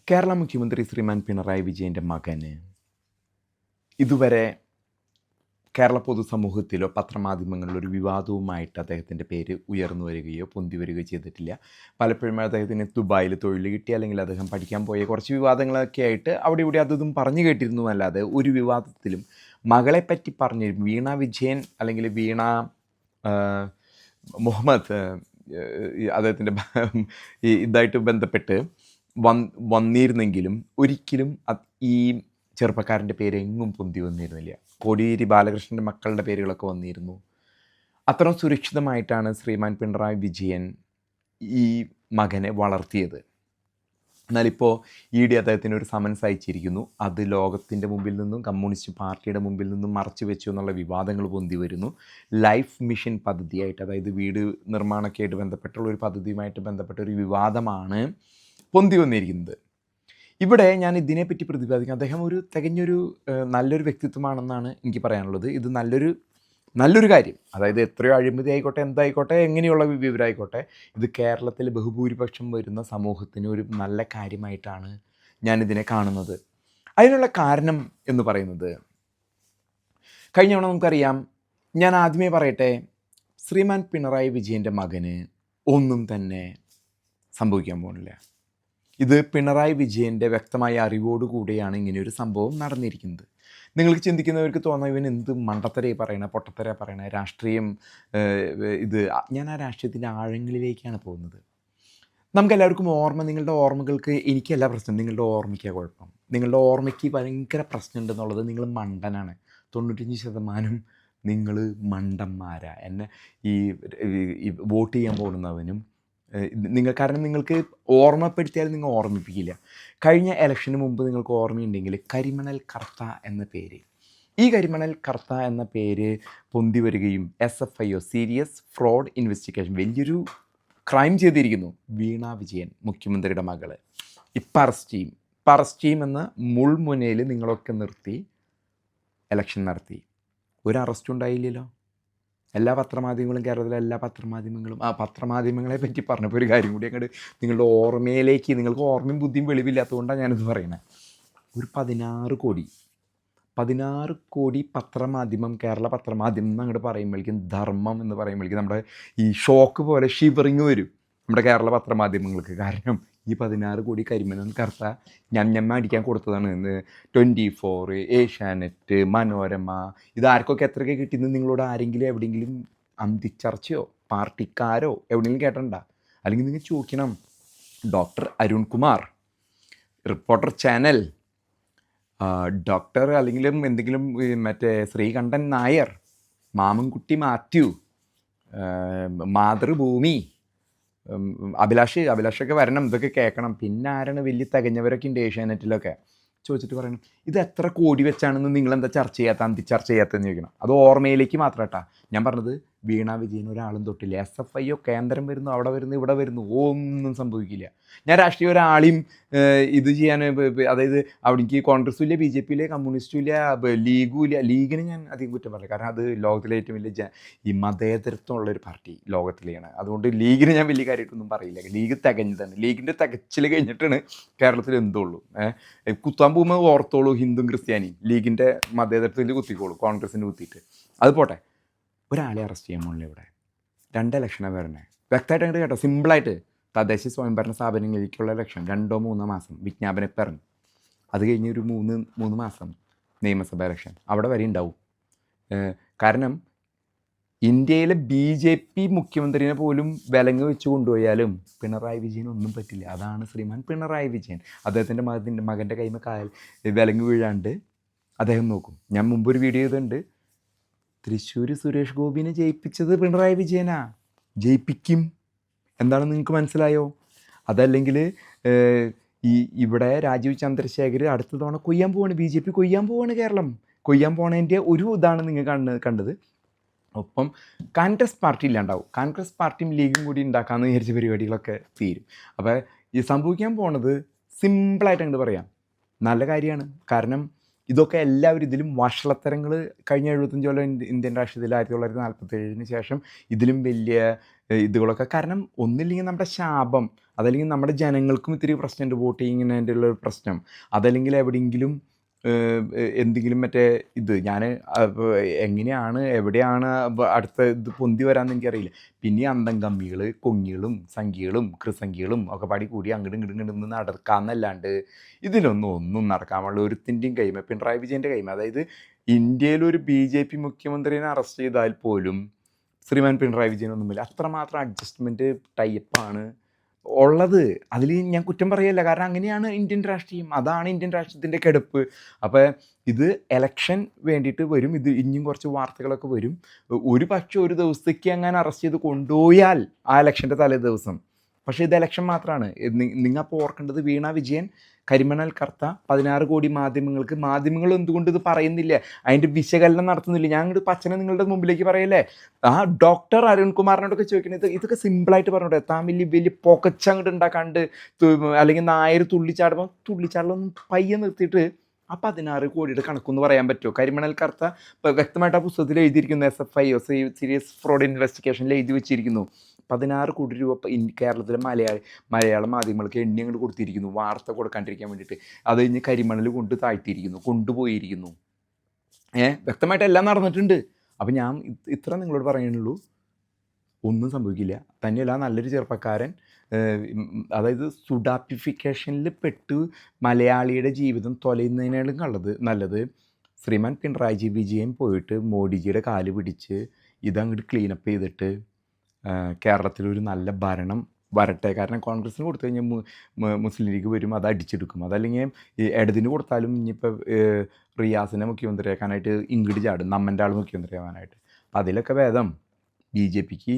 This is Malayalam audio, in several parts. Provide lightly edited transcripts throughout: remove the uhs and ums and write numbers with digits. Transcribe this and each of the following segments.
കേരള മുഖ്യമന്ത്രി ശ്രീമാൻ പിണറായി വിജയൻ്റെ മകന് ഇതുവരെ കേരള പൊതുസമൂഹത്തിലോ പത്രമാധ്യമങ്ങളിലോ ഒരു വിവാദവുമായിട്ട് അദ്ദേഹത്തിൻ്റെ പേര് ഉയർന്നു വരികയോ പൊന്തി വരികയോ ചെയ്തിട്ടില്ല. പലപ്പോഴും അദ്ദേഹത്തിന് ദുബായിൽ തൊഴിൽ കിട്ടി, അല്ലെങ്കിൽ അദ്ദേഹം പഠിക്കാൻ പോയ കുറച്ച് വിവാദങ്ങളൊക്കെ ആയിട്ട് അവിടെ ഇവിടെ അതും പറഞ്ഞു കേട്ടിരുന്നു. അല്ലാതെ ഒരു വിവാദത്തിലും മകളെപ്പറ്റി പറഞ്ഞു വീണ വിജയൻ അല്ലെങ്കിൽ വീണ മുഹമ്മദ് അദ്ദേഹത്തിൻ്റെ ഇതായിട്ട് ബന്ധപ്പെട്ട് വന്നിരുന്നെങ്കിലും ഒരിക്കലും ഈ ചെറുപ്പക്കാരൻ്റെ പേര് എങ്ങും പൊന്തി വന്നിരുന്നില്ല. കോടിയേരി ബാലകൃഷ്ണൻ്റെ മക്കളുടെ പേരുകളൊക്കെ വന്നിരുന്നു. അത്രയും സുരക്ഷിതമായിട്ടാണ് ശ്രീമാൻ പിണറായി വിജയൻ ഈ മകനെ വളർത്തിയത്. എന്നാലിപ്പോൾ ED അദ്ദേഹത്തിന് ഒരു സമൻസ് അയച്ചിരിക്കുന്നു. അത് ലോകത്തിൻ്റെ മുമ്പിൽ നിന്നും കമ്മ്യൂണിസ്റ്റ് പാർട്ടിയുടെ മുമ്പിൽ നിന്നും മറച്ചു വെച്ചു എന്നുള്ള വിവാദങ്ങൾ പൊന്തി വരുന്നു. ലൈഫ് മിഷൻ പദ്ധതിയായിട്ട്, അതായത് വീട് നിർമ്മാണമൊക്കെ ആയിട്ട് ബന്ധപ്പെട്ടുള്ള ഒരു പദ്ധതിയുമായിട്ട് ബന്ധപ്പെട്ട ഒരു വിവാദമാണ് പൊന്തി വന്നിരിക്കുന്നത്. ഇവിടെ ഞാൻ ഇതിനെപ്പറ്റി പ്രതിപാദിക്കാം. അദ്ദേഹം ഒരു തികഞ്ഞൊരു നല്ലൊരു വ്യക്തിത്വമാണെന്നാണ് എനിക്ക് പറയാനുള്ളത്. ഇത് നല്ലൊരു കാര്യം, അതായത് എത്രയോ അഴിമതി ആയിക്കോട്ടെ, എന്തായിക്കോട്ടെ, എങ്ങനെയുള്ള വിവരമായിക്കോട്ടെ, ഇത് കേരളത്തിൽ ബഹുഭൂരിപക്ഷം വരുന്ന സമൂഹത്തിന് ഒരു നല്ല കാര്യമായിട്ടാണ് ഞാനിതിനെ കാണുന്നത്. അതിനുള്ള കാരണം എന്ന് പറയുന്നത്, കഴിഞ്ഞ തവണ നമുക്കറിയാം, ഞാൻ ആദ്യമേ പറയട്ടെ, ശ്രീമാൻ പിണറായി വിജയൻ്റെ മകന് ഒന്നും തന്നെ സംഭവിക്കാൻ പോകുന്നില്ല. ഇത് പിണറായി വിജയൻ്റെ വ്യക്തമായ അറിവോടുകൂടിയാണ് ഇങ്ങനെയൊരു സംഭവം നടന്നിരിക്കുന്നത്. നിങ്ങൾക്ക് ചിന്തിക്കുന്നവർക്ക് തോന്നാം, ഇവൻ എന്ത് മണ്ടത്തരയെ പറയണേ, പൊട്ടത്തര പറയണേ, രാഷ്ട്രീയം ഞാൻ ആ രാഷ്ട്രീയത്തിൻ്റെ ആഴങ്ങളിലേക്കാണ് പോകുന്നത്. നമുക്കെല്ലാവർക്കും നിങ്ങളുടെ ഓർമ്മകൾക്ക് എനിക്കല്ല പ്രശ്നം, നിങ്ങളുടെ ഓർമ്മയ്ക്കാണ് കുഴപ്പം. നിങ്ങളുടെ ഓർമ്മയ്ക്ക് ഭയങ്കര പ്രശ്നമുണ്ടെന്നുള്ളത് നിങ്ങൾ മണ്ടനാണ്. 95% നിങ്ങൾ മണ്ടന്മാരാ. എന്നെ ഈ വോട്ട് ചെയ്യാൻ പോകുന്നവനും കാരണം നിങ്ങൾക്ക് ഓർമ്മപ്പെടുത്തിയാൽ നിങ്ങൾ ഓർമ്മിപ്പിക്കില്ല. കഴിഞ്ഞ ഇലക്ഷന് മുമ്പ് നിങ്ങൾക്ക് ഓർമ്മയുണ്ടെങ്കിൽ കരിമണൽ കർത്ത എന്ന പേര്, ഈ കരിമണൽ കർത്ത എന്ന പേര് പൊന്തി വരികയും SFIO സീരിയസ് ഫ്രോഡ് ഇൻവെസ്റ്റിഗേഷൻ വലിയൊരു ക്രൈം ചെയ്തിരിക്കുന്നു. വീണ വിജയൻ മുഖ്യമന്ത്രിയുടെ മകള് ഇപ്പം അറസ്റ്റ് ചെയ്യും എന്ന മുൾമുനയിൽ നിങ്ങളൊക്കെ നിർത്തി ഇലക്ഷൻ നടത്തി. ഒരു അറസ്റ്റും ഉണ്ടായില്ലല്ലോ. എല്ലാ പത്രമാധ്യമങ്ങളും, കേരളത്തിലെ എല്ലാ പത്രമാധ്യമങ്ങളും പത്രമാധ്യമങ്ങളെ പറ്റി പറഞ്ഞപ്പോൾ ഒരു കാര്യം കൂടി അങ്ങോട്ട് നിങ്ങളുടെ ഓർമ്മയിലേക്ക്, നിങ്ങൾക്ക് ഓർമ്മയും ബുദ്ധിയും വെളിവില്ലാത്തതുകൊണ്ടാണ് ഞാനിത് പറയുന്നത്. ഒരു 16 കോടി പത്രമാധ്യമം, കേരള പത്രമാധ്യമം എന്ന് അങ്ങോട്ട് പറയുമ്പോഴേക്കും, ധർമ്മം എന്ന് പറയുമ്പോഴേക്കും നമ്മുടെ ഈ ഷോക്ക് പോലെ ഷിവറിങ് വരും നമ്മുടെ കേരള പത്രമാധ്യമങ്ങൾക്ക്. കാരണം ഈ 16 കോടി കരിമണൽ കർത്ത ഞമ്മ അടിക്കാൻ കൊടുത്തതാണ്. 24, ഏഷ്യാനെറ്റ്, മനോരമ, ഇതാർക്കൊക്കെ എത്രയൊക്കെ കിട്ടിയെന്ന് നിങ്ങളോട് ആരെങ്കിലും എവിടെയെങ്കിലും അന്തിച്ചർച്ചയോ പാർട്ടിക്കാരോ എവിടെയെങ്കിലും കേട്ടിട്ടുണ്ടോ? അല്ലെങ്കിൽ നിങ്ങൾ ചോദിക്കണം. Doctor Arun Kumar, reporter channel, doctor അല്ലെങ്കിലും എന്തെങ്കിലും മറ്റേ ശ്രീകണ്ഠൻ നായർ, മാമൻകുട്ടി മാതൃഭൂമി, അഭിലാഷൊക്കെ വരണം, ഇതൊക്കെ കേൾക്കണം. പിന്നെ ആരാണ് വലിയ തികഞ്ഞവരൊക്കെ ഉണ്ട് ഏഷ്യാനെറ്റിലൊക്കെ ചോദിച്ചിട്ട് പറയണം, ഇത് എത്ര കോടി വെച്ചാണെന്ന് നിങ്ങളെന്താ ചർച്ച ചെയ്യാത്തതെന്ന് ചോദിക്കണം. അത് ഓർമ്മയിലേക്ക് മാത്രം കേട്ടാ ഞാൻ പറഞ്ഞത്. വീണ വിജയൻ ഒരാളും തൊട്ടില്ല. SFIO കേന്ദ്രം വരുന്നു, അവിടെ വരുന്നു, ഇവിടെ വരുന്നു, ഒന്നും സംഭവിക്കില്ല. ഞാൻ രാഷ്ട്രീയ ഒരാളെയും ഇത് ചെയ്യാൻ, അതായത് അവിടേക്ക് കോൺഗ്രസും ഇല്ല, BJP ഇല്ല, കമ്മ്യൂണിസ്റ്റും ഇല്ല, ലീഗും ഇല്ല. ലീഗിന് ഞാൻ അധികം കുറ്റം പറയില്ല, കാരണം അത് ലോകത്തിലെ ഏറ്റവും വലിയ ഈ മതേതരത്വമുള്ളൊരു പാർട്ടി ലോകത്തിലെയാണ്. അതുകൊണ്ട് ലീഗിന് ഞാൻ വലിയ കാര്യമായിട്ടൊന്നും പറയില്ല. ലീഗ് തികഞ്ഞതാണ്. ലീഗിൻ്റെ തികച്ചിൽ കഴിഞ്ഞിട്ടാണ് കേരളത്തിൽ എന്തുള്ളൂ. കുത്താൻ പോകുമ്പോൾ ഓർത്തോളൂ, ഹിന്ദുവും ക്രിസ്ത്യാനിയും. ലീഗിൻ്റെ മതേതരത്തിൽ കുത്തിക്കോളൂ, കോൺഗ്രസിന് കുത്തിയിട്ട്. അത് പോട്ടെ, ഒരാളെ അറസ്റ്റ് ചെയ്യാൻ പോകുന്നില്ല ഇവിടെ. 2 ഇലക്ഷനാണ് വരണേ. വ്യക്തമായിട്ട് അങ്ങോട്ട് കേട്ടോ, സിമ്പിളായിട്ട്. തദ്ദേശ സ്വയംഭരണ സ്ഥാപനങ്ങളിലേക്കുള്ള ഇലക്ഷൻ 2-3 മാസം വിജ്ഞാപനം ഇപ്പം ഇറങ്ങും. അത് കഴിഞ്ഞ് ഒരു 3 മാസം നിയമസഭാ ഇലക്ഷൻ അവിടെ വരെ ഉണ്ടാവും. കാരണം ഇന്ത്യയിലെ BJP മുഖ്യമന്ത്രിനെ പോലും വിലങ്ങ് വെച്ച് കൊണ്ടുപോയാലും പിണറായി വിജയൻ ഒന്നും പറ്റില്ല. അതാണ് ശ്രീമാൻ പിണറായി വിജയൻ. അദ്ദേഹത്തിൻ്റെ മകൻ്റെ കൈമ വിലങ്ങ് വീഴാണ്ട് അദ്ദേഹം നോക്കും. ഞാൻ മുമ്പൊരു വീഡിയോ ചെയ്തിട്ടുണ്ട്, തൃശ്ശൂർ സുരേഷ് ഗോപിനെ ജയിപ്പിച്ചത് പിണറായി വിജയനാ. ജയിപ്പിക്കും. എന്താണെന്ന് നിങ്ങൾക്ക് മനസ്സിലായോ? അതല്ലെങ്കിൽ ഇവിടെ രാജീവ് ചന്ദ്രശേഖർ അടുത്ത തവണ കൊയ്യാൻ പോവാണ്, BJP കൊയ്യാൻ പോവാണ്, കേരളം കൊയ്യാൻ പോണതിൻ്റെ ഒരു ഇതാണ് നിങ്ങൾ കണ്ടത്. ഒപ്പം കോൺഗ്രസ് പാർട്ടി ഇല്ലാണ്ടാവും. കോൺഗ്രസ് പാർട്ടിയും ലീഗും കൂടി ഉണ്ടാക്കാമെന്ന് വിചാരിച്ച പരിപാടികളൊക്കെ തീരും. അപ്പോൾ ഈ സംഭവിക്കാൻ പോണത് സിമ്പിളായിട്ട് അങ്ങോട്ട് പറയാം, നല്ല കാര്യമാണ്. കാരണം ഇതൊക്കെ എല്ലാവരും ഇതിലും വഷളത്തരങ്ങൾ കഴിഞ്ഞ 75 കൊല്ലം ഇന്ത്യൻ രാഷ്ട്രീയത്തിൽ 1947 ശേഷം ഇതിലും വലിയ ഇതുകളൊക്കെ, കാരണം ഒന്നില്ലെങ്കിൽ നമ്മുടെ ശാപം, അതല്ലെങ്കിൽ നമ്മുടെ ജനങ്ങൾക്കും ഇത്തിരി പ്രശ്നമുണ്ട് വോട്ട് ചെയ്യുന്നതിൻ്റെ ഉള്ള ഒരു പ്രശ്നം, അതല്ലെങ്കിൽ എവിടെയെങ്കിലും എന്തെങ്കിലും മറ്റേ ഇത് ഞാൻ എങ്ങനെയാണ് എവിടെയാണ് അടുത്ത ഇത് പൊന്തി വരാമെന്ന് എനിക്കറിയില്ല. പിന്നെ അന്തം കമ്മികൾ, കൊങ്ങികളും സംഖ്യകളും കൃസംഖ്യകളും ഒക്കെ പാടി കൂടി അങ്ങോട്ടും ഇങ്ങോട്ടും നടക്കാമെന്നല്ലാണ്ട് ഒന്നും നടക്കാൻ പാടില്ല ഒരുത്തിൻ്റെയും കൈമ. പിണറായി വിജയൻ്റെ കൈമ, അതായത് ഇന്ത്യയിലൊരു BJP മുഖ്യമന്ത്രിനെ അറസ്റ്റ് ചെയ്താൽ പോലും ശ്രീമാൻ പിണറായി വിജയനൊന്നുമില്ല. അത്രമാത്രം അഡ്ജസ്റ്റ്മെൻറ്റ് ടൈപ്പാണ് ഉള്ളത്. അതിൽ ഞാൻ കുറ്റം പറയല്ല, കാരണം അങ്ങനെയാണ് ഇന്ത്യൻ രാഷ്ട്രീയം, അതാണ് ഇന്ത്യൻ രാഷ്ട്രീയത്തിൻ്റെ കിടപ്പ്. അപ്പോൾ ഇത് എലക്ഷൻ വേണ്ടിയിട്ട് വരും, ഇത് ഇനിയും കുറച്ച് വാർത്തകളൊക്കെ വരും. ഒരു പക്ഷേ ഒരു ദിവസത്തേക്ക് അങ്ങനെ അറസ്റ്റ് ചെയ്ത് കൊണ്ടുപോയാൽ ആ ഇലക്ഷൻ്റെ തലേ ദിവസം, പക്ഷേ ഇത് ഇലക്ഷൻ മാത്രമാണ്. നിങ്ങൾ അപ്പോൾ ഓർക്കേണ്ടത്, വീണ വിജയൻ കരിമണൽ കർത്ത 16 കോടി മാധ്യമങ്ങൾ എന്തുകൊണ്ട് ഇത് പറയുന്നില്ല, അതിൻ്റെ വിശകലനം നടത്തുന്നില്ല? ഞാൻ ഇങ്ങോട്ട് പച്ചനെ നിങ്ങളുടെ മുമ്പിലേക്ക് പറയല്ലേ. ആ ഡോക്ടർ അരുൺകുമാറിനോടൊക്കെ ചോദിക്കുന്നത് ഇതൊക്കെ സിമ്പിളായിട്ട് പറഞ്ഞോട്ടെ, താൻ വലിയ പൊക്കച്ച അങ്ങോട്ട് ഉണ്ടാക്കാണ്ട്, അല്ലെങ്കിൽ നായർ തുള്ളിച്ചാടുമ്പോൾ പയ്യെ നിർത്തിയിട്ട് ആ 16 കോടിയുടെ കണക്കൊന്ന് പറയാൻ പറ്റുമോ? കരിമണൽ കർത്ത വ്യക്തമായിട്ട് ആ പുസ്തകത്തിൽ എഴുതിയിരിക്കുന്നു, SFI സീരിയസ് ഫ്രോഡ് ഇൻവെസ്റ്റിഗേഷനിൽ എഴുതി വെച്ചിരിക്കുന്നു. 16 കോടി രൂപ കേരളത്തിലെ മലയാള മാധ്യമങ്ങൾക്ക് എണ്ണി അങ്ങോട്ട് കൊടുത്തിരിക്കുന്നു, വാർത്ത കൊടുക്കാണ്ടിരിക്കാൻ വേണ്ടിയിട്ട്. അത് കഴിഞ്ഞ് കരിമണൽ കൊണ്ട് താഴ്ത്തിയിരിക്കുന്നു, കൊണ്ടുപോയിരിക്കുന്നു. വ്യക്തമായിട്ട് എല്ലാം നടന്നിട്ടുണ്ട്. അപ്പം ഞാൻ ഇത്ര നിങ്ങളോട് പറയുന്നുള്ളൂ, ഒന്നും സംഭവിക്കില്ല. തന്നെയല്ല, നല്ലൊരു ചെറുപ്പക്കാരൻ, അതായത് സുഡാപ്പിഫിക്കേഷനിൽ പെട്ട് മലയാളിയുടെ ജീവിതം തൊലയുന്നതിനേക്കാളും നല്ലത് ശ്രീമാൻ പിണറായി വിജയൻ പോയിട്ട് മോഡിജിയുടെ കാല് പിടിച്ച് ഇതങ്ങോട്ട് ക്ലീനപ്പ് ചെയ്തിട്ട് കേരളത്തിലൊരു നല്ല ഭരണം വരട്ടെ. കാരണം കോൺഗ്രസ്സിന് കൊടുത്തു കഴിഞ്ഞാൽ മുസ്ലിം ലീഗ് വരും, അത് അടിച്ചെടുക്കും. അതല്ലെങ്കിൽ ഇടതിന് കൊടുത്താലും ഇനിയിപ്പോൾ റിയാസിനെ മുഖ്യമന്ത്രിയാക്കാനായിട്ട് ഇങ്ങോട്ട് ചാടും, നമ്മൻ്റെ ആൾ മുഖ്യമന്ത്രിയാവാനായിട്ട്. അതിലൊക്കെ ഭേദം BJPക്ക്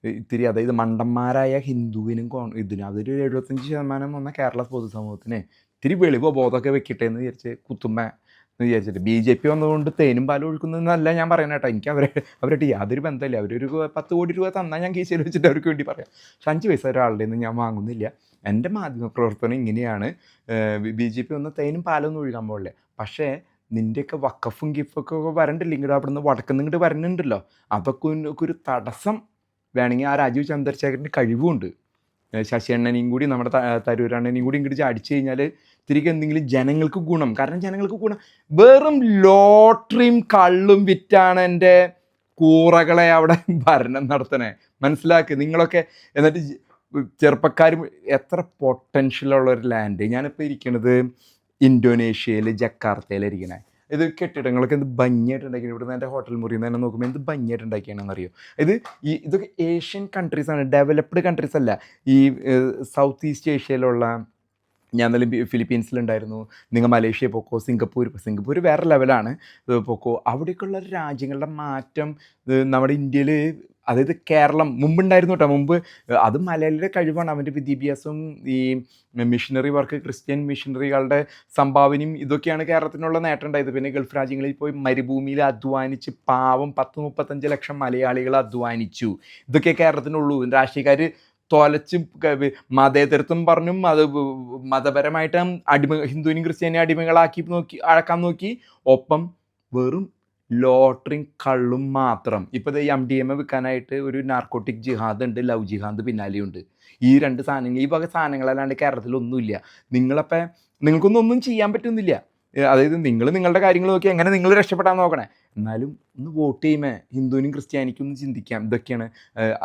ഇത്തിരി, അതായത് മണ്ടന്മാരായ ഹിന്ദുവിനും ഇതിനും അതൊരു 75% വന്ന കേരള പൊതുസമൂഹത്തിന് ഇത്തിരി വെളിവോ ബോധമൊക്കെ വെക്കട്ടെ എന്ന് വിചാരിച്ച് കുത്തുമ്മ എന്ന് വിചാരിച്ചിട്ട്. BJP വന്നതുകൊണ്ട് തേനും പാലും ഒഴുക്കുന്നതെന്നല്ല ഞാൻ പറയുന്നത് കേട്ടോ. എനിക്ക് അവരായിട്ട് യാതൊരു ബന്ധമില്ല. അവരൊരു 10 കോടി രൂപ തന്നാൽ ഞാൻ കീശയിൽ വെച്ചിട്ട് അവർക്ക് വേണ്ടി പറയാം. പക്ഷെ 5 പൈസ ഒരാളുടെ നിന്ന് ഞാൻ വാങ്ങുന്നില്ല. എൻ്റെ മാധ്യമ പ്രവർത്തനം ഇങ്ങനെയാണ്. BJP വന്ന് തേനും പാലൊന്നും ഒഴുകാൻ പോകില്ല. പക്ഷേ നിൻ്റെയൊക്കെ വക്കഫും ഗിഫൊക്കെ വരണ്ടില്ല, ഇങ്ങോട്ട് അവിടെ നിന്ന് വടക്കുന്ന് ഇങ്ങോട്ട് വരുന്നുണ്ടല്ലോ, അതൊക്കെ ഒരു തടസ്സം വേണമെങ്കിൽ ആ രാജീവ് ചന്ദ്രശേഖരൻ്റെ കഴിവുമുണ്ട്. ശശി അണ്ണനെയും കൂടി നമ്മുടെ തരൂരണ്ണനെയും കൂടി ഇങ്ങോട്ട് അടിച്ചു കഴിഞ്ഞാൽ തിരികെ എന്തെങ്കിലും ജനങ്ങൾക്ക് ഗുണം. കാരണം ജനങ്ങൾക്ക് ഗുണം വെറും ലോട്ടറിയും കള്ളും വിറ്റാണ് എൻ്റെ കൂറകളെ അവിടെ ഭരണം നടത്തണേ. മനസ്സിലാക്കുക നിങ്ങളൊക്കെ. എന്നിട്ട് ചെറുപ്പക്കാരും എത്ര പൊട്ടൻഷ്യലുള്ള ഒരു ലാൻഡ്. ഞാനിപ്പോൾ ഇരിക്കുന്നത് ഇന്തോനേഷ്യയിൽ ജക്കാർത്തയിലിരിക്കണേ. ഇത് കെട്ടിടങ്ങളൊക്കെ എന്ത് ഭംഗിയായിട്ട് ഉണ്ടാക്കിയാണ്. ഇവിടെ നിന്ന് എൻ്റെ ഹോട്ടൽ മുറിയിൽ നിന്ന് തന്നെ നോക്കുമ്പോൾ എന്ത് ഭംഗിയായിട്ട് ഉണ്ടാക്കിയാണെന്നറിയോ. ഇതൊക്കെ ഏഷ്യൻ കൺട്രീസാണ്, ഡെവലപ്ഡ് കൺട്രീസ് അല്ല. ഈ സൗത്ത് ഈസ്റ്റ് ഏഷ്യയിലുള്ള, ഞാൻ എന്നാലും ഫിലിപ്പീൻസിലുണ്ടായിരുന്നു, നിങ്ങൾ മലേഷ്യ പോക്കോ, സിംഗപ്പൂർ വേറെ ലെവലാണ് പോക്കോ. അവിടേക്കുള്ള രാജ്യങ്ങളുടെ മാറ്റം നമ്മുടെ ഇന്ത്യയിൽ, അതായത് കേരളം മുമ്പുണ്ടായിരുന്നു കേട്ടോ. മുമ്പ് അത് മലയാളിയുടെ കഴിവാണ്, അവൻ്റെ വിദ്യാഭ്യാസവും ഈ മിഷനറി വർക്ക്, ക്രിസ്ത്യൻ മിഷനറികളുടെ സംഭാവനയും ഇതൊക്കെയാണ് കേരളത്തിനുള്ള നേട്ടം ഉണ്ടായത്. പിന്നെ ഗൾഫ് രാജ്യങ്ങളിൽ പോയി മരുഭൂമിയിൽ അധ്വാനിച്ച് പാവം 10-35 ലക്ഷം മലയാളികൾ അധ്വാനിച്ചു. ഇതൊക്കെ കേരളത്തിനുള്ളൂ. രാഷ്ട്രീയക്കാർ തൊലച്ച് മതേതരത്വം പറഞ്ഞും അത് മതപരമായിട്ട് ഹിന്ദുവിനും ക്രിസ്ത്യാനിയും അഴക്കാൻ നോക്കി. ഒപ്പം വെറും ലോട്ടറിയും കള്ളും മാത്രം. ഇപ്പോൾ ഈ MDMA വിൽക്കാനായിട്ട് ഒരു നാർക്കോട്ടിക് ജിഹാദ് ഉണ്ട്, ലവ് ജിഹാദ് പിന്നാലെയുണ്ട്. ഈ 2 സാധനങ്ങൾ, ഈ വക സാധനങ്ങളല്ലാണ്ട് കേരളത്തിലൊന്നുമില്ല. നിങ്ങൾക്കൊന്നും ചെയ്യാൻ പറ്റുന്നില്ല. അതായത് നിങ്ങളുടെ കാര്യങ്ങൾ നോക്കി എങ്ങനെ നിങ്ങൾ രക്ഷപ്പെടാൻ നോക്കണേ. എന്നാലും ഒന്ന് വോട്ട് ചെയ്യുമേ, ഹിന്ദുവിനും ക്രിസ്ത്യാനിക്കും ഒന്ന് ചിന്തിക്കാം. ഇതൊക്കെയാണ്.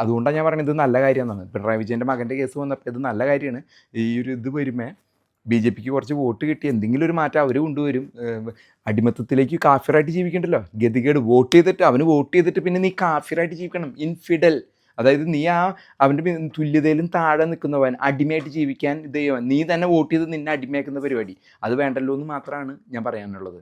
അതുകൊണ്ടാണ് ഞാൻ പറയുന്നത് ഇത് നല്ല കാര്യമെന്നാണ്. പിണറായി വിജയൻ്റെ മകൻ്റെ കേസ് വന്നപ്പോൾ ഇത് നല്ല കാര്യമാണ്. ഈ ഒരു ഇത് വരുമേ BJPക്ക് കുറച്ച് വോട്ട് കിട്ടി എന്തെങ്കിലും ഒരു മാറ്റം അവർ കൊണ്ടുവരും. അടിമത്തത്തിലേക്ക് കാഫിറായിട്ട് ജീവിക്കണ്ടല്ലോ, ഗതികേട്. അവന് വോട്ട് ചെയ്തിട്ട് പിന്നെ നീ കാഫിറായിട്ട് ജീവിക്കണം, ഇൻഫിഡൽ. അതായത് നീ അവൻ്റെ തുല്യതയിലും താഴെ നിൽക്കുന്നവൻ, അടിമയായിട്ട് ജീവിക്കാൻ ഇത് ചെയ്യുവാൻ, നീ തന്നെ വോട്ട് ചെയ്ത് നിന്നെ അടിമയാക്കുന്ന പരിപാടി, അത് വേണ്ടല്ലോ എന്ന് മാത്രമാണ് ഞാൻ പറയാനുള്ളത്.